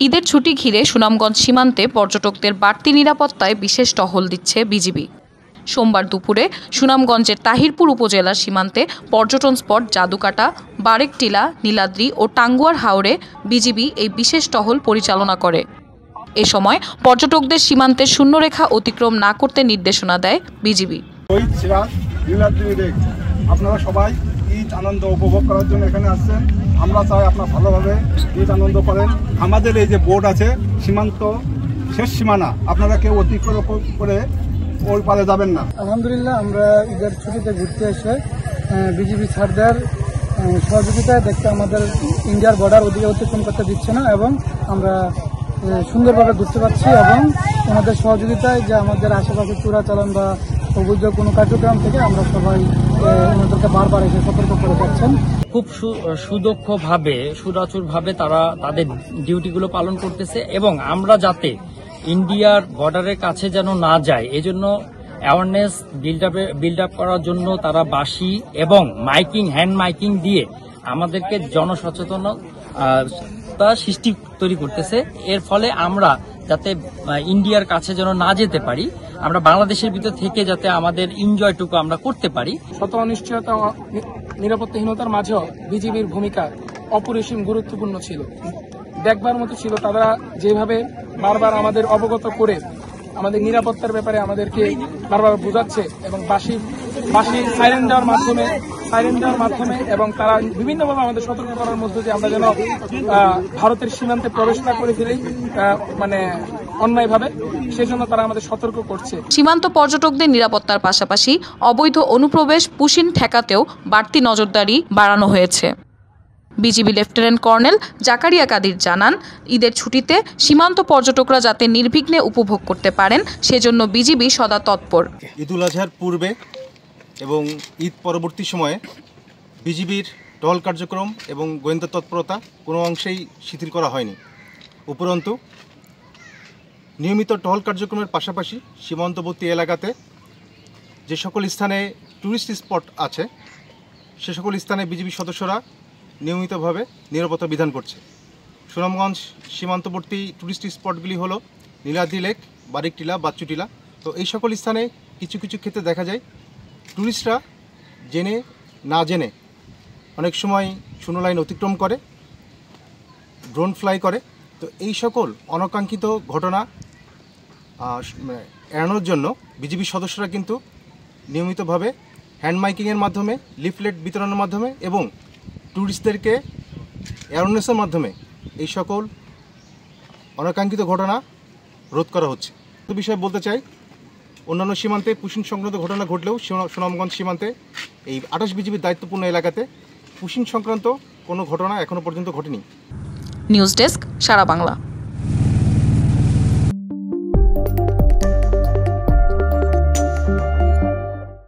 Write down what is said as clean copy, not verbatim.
ঈদের ছুটি ঘিরে সুনামগঞ্জ সীমান্তে পর্যটকদের বাড়তি নিরাপত্তায় বিশেষ টহল দিচ্ছে বিজিবি। সোমবার দুপুরে সুনামগঞ্জের তাহিরপুর উপজেলার সীমান্তে পর্যটন স্পট জাদুকাটা, বারেকটিলা, নীলাদ্রি ও টাঙ্গুয়ার হাওরে বিজিবি এই বিশেষ টহল পরিচালনা করে। এ সময় পর্যটকদের সীমান্তের শূন্যরেখা অতিক্রম না করতে নির্দেশনা দেয় বিজিবি। আপনারা সবাই ঈদ আনন্দ উপভোগ করার জন্য এখানে আসছেন। আমরা চাই আপনারা ভালোভাবে ঈদ আনন্দ করেন। আমাদের এই যে বোর্ড আছে সীমান্ত শেষ সীমানা, আপনারা কেউ অতিক্রম করে ওই পারে যাবেন না। আলহামদুলিল্লাহ, আমরা ঈদের ছুটিতে ঘুরতে এসে বিজিবি স্যারদের সহযোগিতায় দেখতে আমাদের ইন্ডিয়ার বর্ডার ওদিকে অতিক্রম করতে দিচ্ছে না এবং আমরা সুন্দরভাবে ঘুরতে পারছি এবং ওনাদের সহযোগিতায় যে আমাদের আশেপাশে চোরাচালান বা অবৈধ কোনো কার্যক্রম থেকে আমরা সবাই ওনাদেরকে বারবার এসে সতর্ক করে যাচ্ছেন। খুব সুদক্ষভাবে সুরাচুরভাবে তারা তাদের ডিউটিগুলো পালন করতেছে এবং আমরা যাতে ইন্ডিয়ার বর্ডারের কাছে যেন না যায় এজন্য অ্যাওয়ারনেস বিল্ড আপ করার জন্য তারা বাঁশি এবং মাইকিং, হ্যান্ড মাইকিং দিয়ে আমাদেরকে জনসচেতনতা সৃষ্টি তৈরি করতেছে। এর ফলে আমরা যাতে ইন্ডিয়ার কাছে যেন না যেতে পারি, আমরা বাংলাদেশের ভিতর থেকে যাতে আমাদের এনজয়টুকু আমরা করতে পারি। শত অনিশ্চয়তা নিরাপত্তাহীনতার মাঝেও বিজিবির ভূমিকা অপরিসীম গুরুত্বপূর্ণ ছিল, দেখবার মতো ছিল। তারা যেভাবে বারবার আমাদের অবগত করে আমাদের নিরাপত্তার ব্যাপারে আমাদেরকে বারবার বোঝাচ্ছে এবং বাঁশি সাইরেন দেওয়ার মাধ্যমে এবং তারা বিভিন্নভাবে আমাদের সতর্ক করার মধ্যে যে আমরা যেন ভারতের সীমান্তে প্রবেশ না করে ফেলি অন্যায়ভাবে, সেজন্য তারা আমাদের সতর্ক করছে। সীমান্ত পর্যটকদের নিরাপত্তার পাশাপাশি অবৈধ অনুপ্রবেশ পুশিন ঠেকাতেও বাড়তি নজরদারি বাড়ানো হয়েছে। BGB lieutenant colonel Zakaria Kadir জানান, ঈদের ছুটিতে সীমান্ত পর্যটকরা যাতে নির্বিঘ্নে উপভোগ করতে পারেন সেজন্য বিজিবি সদা তৎপর। ঈদুল আজহার পূর্বে এবং ঈদ পরবর্তী সময়ে বিজিবির টহল কার্যক্রম এবং গোয়েন্দা তৎপরতা কোনো অংশেই শিথিল করা হয়নি। উপরন্তু নিয়মিত টহল কার্যক্রমের পাশাপাশি সীমান্তবর্তী এলাকাতে যে সকল স্থানে টুরিস্ট স্পট আছে সে সকল স্থানে বিজিবি সদস্যরা নিয়মিতভাবে নিরাপত্তা বিধান করছে। সুনামগঞ্জ সীমান্তবর্তী টুরিস্ট স্পটগুলি হলো নীলাদ্রি লেক, বারেকটিলা, বাচ্চুটিলা। তো এই সকল স্থানে কিছু ক্ষেত্রে দেখা যায় টুরিস্টরা জেনে না জেনে অনেক সময় শূন্য লাইন অতিক্রম করে, ড্রোন ফ্লাই করে। তো এই সকল অনাকাঙ্ক্ষিত ঘটনা এড়ানোর জন্য বিজিবি সদস্যরা কিন্তু নিয়মিতভাবে হ্যান্ড মাইকিংয়ের মাধ্যমে, লিফলেট বিতরণের মাধ্যমে এবং ট্যুরিস্টদেরকে অ্যাওয়ারনেসের মাধ্যমে এই সকল অনাকাঙ্ক্ষিত ঘটনা রোধ করা হচ্ছে। তো বিষয়ে বলতে চাই, অন্যান্য সীমান্তে পুশিং সংক্রান্ত ঘটনা ঘটলেও সুনামগঞ্জ সীমান্তে এই 28 বিজিবির দায়িত্বপূর্ণ এলাকাতে পুশিং সংক্রান্ত কোনো ঘটনা এখনো পর্যন্ত ঘটেনি। নিউজ ডেস্ক, সারা বাংলা।